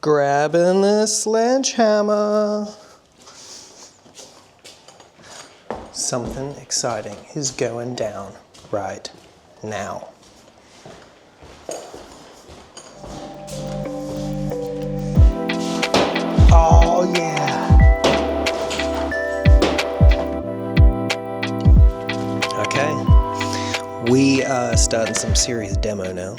Grabbing the sledgehammer. Something exciting is going down right now. Oh yeah. Okay, we are starting some serious demo now.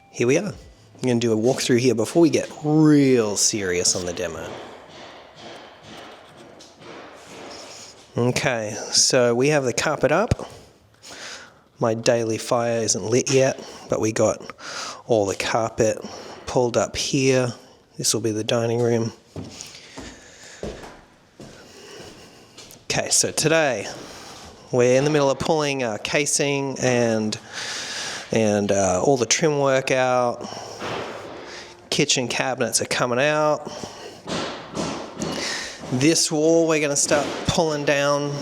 Here we are. I'm going to do a walkthrough here before we get real serious on the demo. Okay, so we have the carpet up. My daily fire isn't lit yet, but we got all the carpet pulled up here. This will be the dining room. Okay, so today we're in the middle of pulling casing and all the trim work out. Kitchen cabinets are coming out. This wall we're going to start pulling down.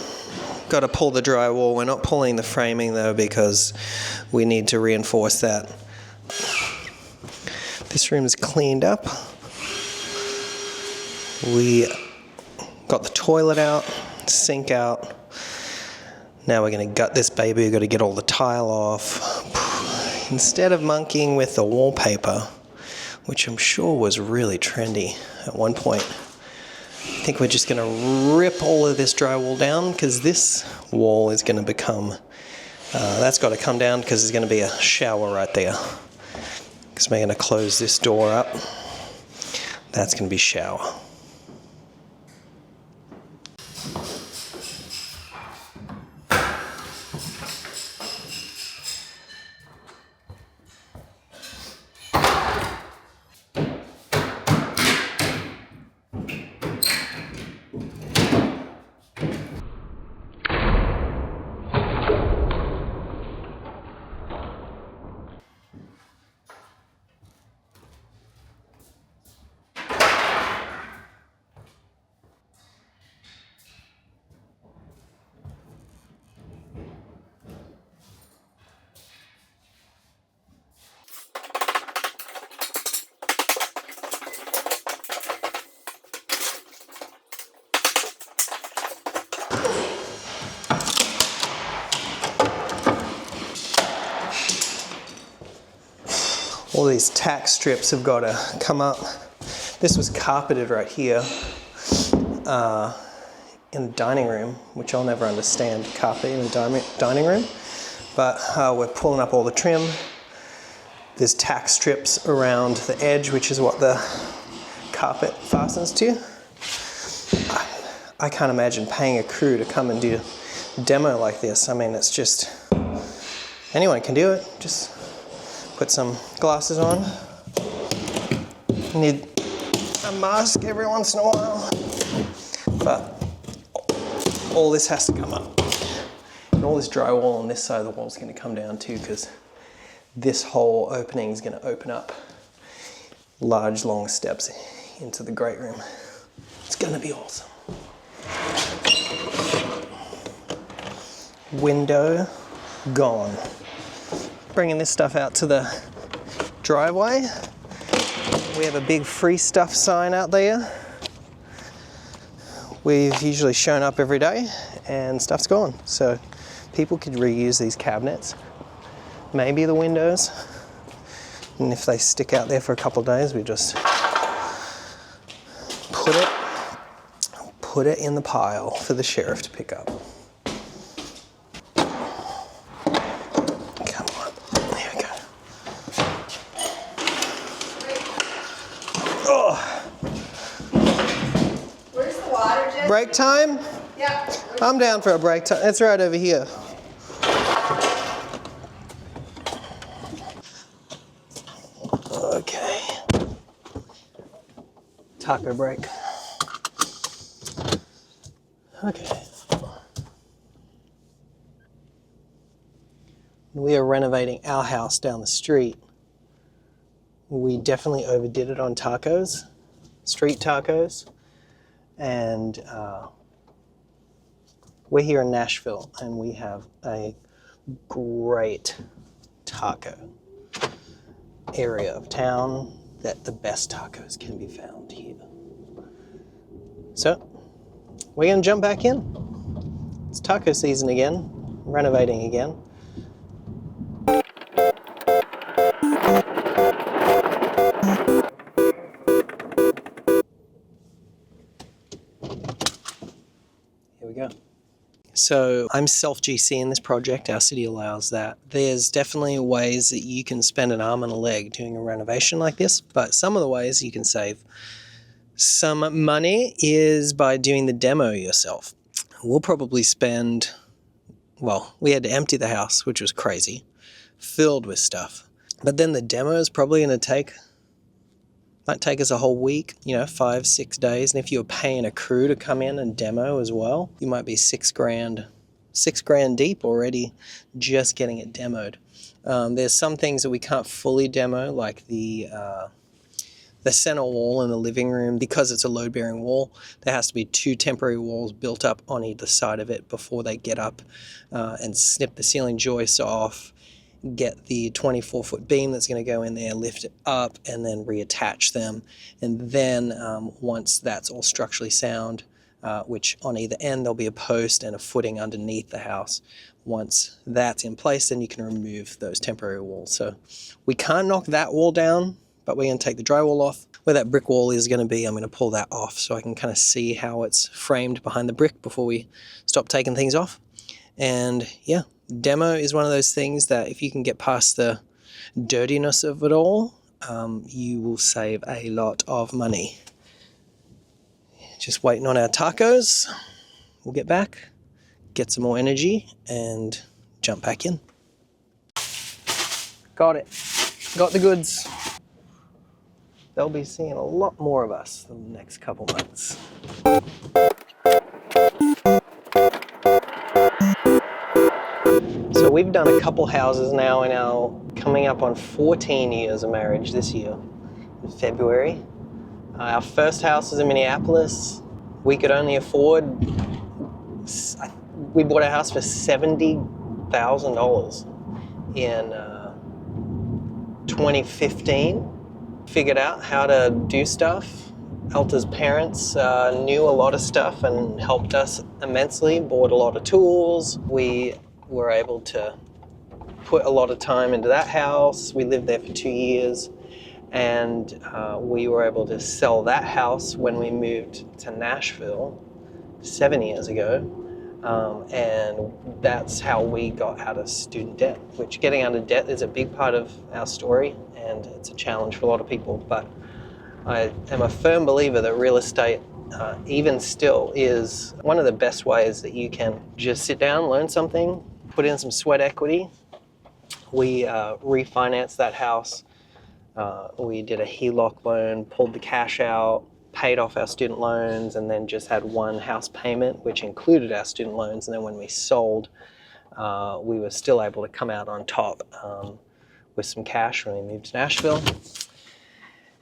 Got to pull the drywall. We're not pulling the framing though because we need to reinforce that. This room is cleaned up. We got the toilet out, sink out. Now we're going to gut this baby. We've got to get all the tile off. Instead of monkeying with the wallpaper, which I'm sure was really trendy at one point, I think we're just going to rip all of this drywall down because this wall is going to become, that's got to come down because there's going to be a shower right there. Because we're going to close this door up. That's going to be shower. All these tack strips have got to come up. This was carpeted right here in the dining room, which I'll never understand, carpet in the dining room. But we're pulling up all the trim. There's tack strips around the edge, which is what the carpet fastens to. I can't imagine paying a crew to come and do a demo like this. I mean, it's just, anyone can do it. Just put some glasses on. Need a mask every once in a while. But all this has to come up. And all this drywall on this side of the wall is going to come down too, because this whole opening is going to open up large, long steps into the great room. It's going to be awesome. Window gone. Bringing this stuff out to the driveway. We have a big free stuff sign out there. We've usually shown up every day and stuff's gone. So people could reuse these cabinets, maybe the windows. And if they stick out there for a couple of days, we just put it in the pile for the sheriff to pick up. Break time? Yeah. I'm down for a break time. It's right over here. Okay. Taco break. Okay. We are renovating our house down the street. We definitely overdid it on tacos, street tacos. And we're here in Nashville and we have a great taco area of town. that the best tacos can be found here. So, we're gonna jump back in. It's taco season again, renovating again. Here we go. So I'm self-GC in this project, our city allows that. There's definitely ways that you can spend an arm and a leg doing a renovation like this, but some of the ways you can save some money is by doing the demo yourself. We'll probably spend, well, we had to empty the house, which was crazy, filled with stuff. But then the demo is probably going to might take us a whole week, 5-6 days. And if you're paying a crew to come in and demo as well, you might be $6,000 deep already just getting it demoed. There's some things that we can't fully demo, like the center wall in the living room. Because it's a load-bearing wall, there has to be 2 temporary walls built up on either side of it before they get up and snip the ceiling joists off, get the 24-foot beam that's going to go in there, lift it up, and then reattach them. And then once that's all structurally sound, which on either end there'll be a post and a footing underneath the house. Once that's in place, then you can remove those temporary walls. So we can't knock that wall down, but we're going to take the drywall off. Where that brick wall is going to be, I'm going to pull that off so I can kind of see how it's framed behind the brick before we stop taking things off. And yeah, demo is one of those things that if you can get past the dirtiness of it all, you will save a lot of money. Just waiting on our tacos. We'll get back, get some more energy, and jump back in. Got it. Got the goods. They'll be seeing a lot more of us in the next couple months. So we've done a couple houses now in our coming up on 14 years of marriage this year, in February. Our first house was in Minneapolis. We could only afford, we bought a house for $70,000 in 2015. Figured out how to do stuff. Elta's parents knew a lot of stuff and helped us immensely, bought a lot of tools. We were able to put a lot of time into that house. We lived there for 2 years, and we were able to sell that house when we moved to Nashville 7 years ago. And that's how we got out of student debt, which getting out of debt is a big part of our story, and it's a challenge for a lot of people. But I am a firm believer that real estate, even still, is one of the best ways that you can just sit down, learn something, put in some sweat equity. We refinanced that house. We did a HELOC loan, pulled the cash out, paid off our student loans, and then just had one house payment, which included our student loans. And then when we sold, we were still able to come out on top with some cash when we moved to Nashville.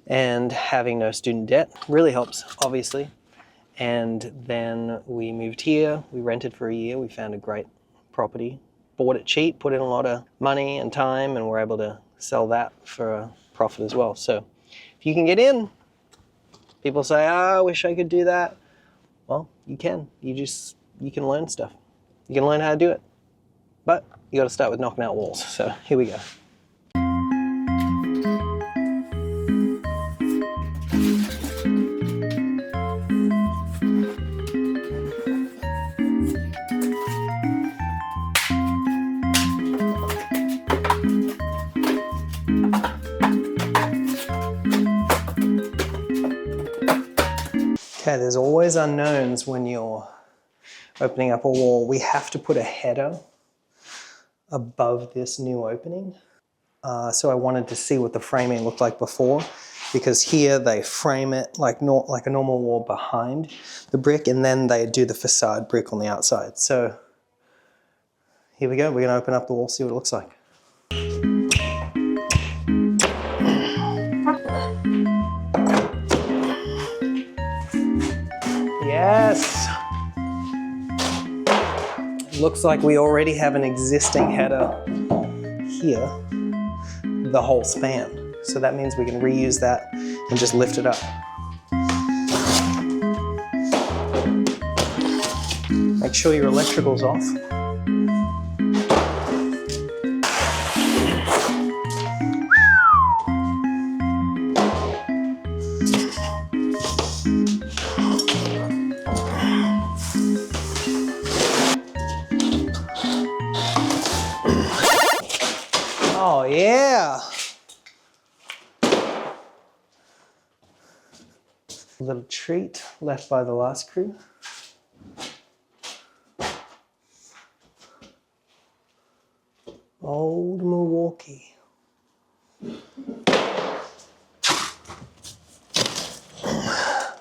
And having no student debt really helps, obviously. And then we moved here, we rented for a year, we found a great property, bought it cheap, put in a lot of money and time, and we're able to sell that for a profit as well. So if you can get in, people say, I wish I could do that. Well, you can. You can learn stuff. You can learn how to do it. But you got to start with knocking out walls. So here we go. Okay, there's always unknowns when you're opening up a wall. We have to put a header above this new opening. So I wanted to see what the framing looked like before, because here they frame it like a normal wall behind the brick, and then they do the facade brick on the outside. So here we go. We're going to open up the wall, see what it looks like. Yes! Looks like we already have an existing header here, the whole span. So that means we can reuse that and just lift it up. Make sure your electrical's off. Oh yeah! A little treat left by the last crew. Old Milwaukee.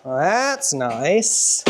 Well, that's nice.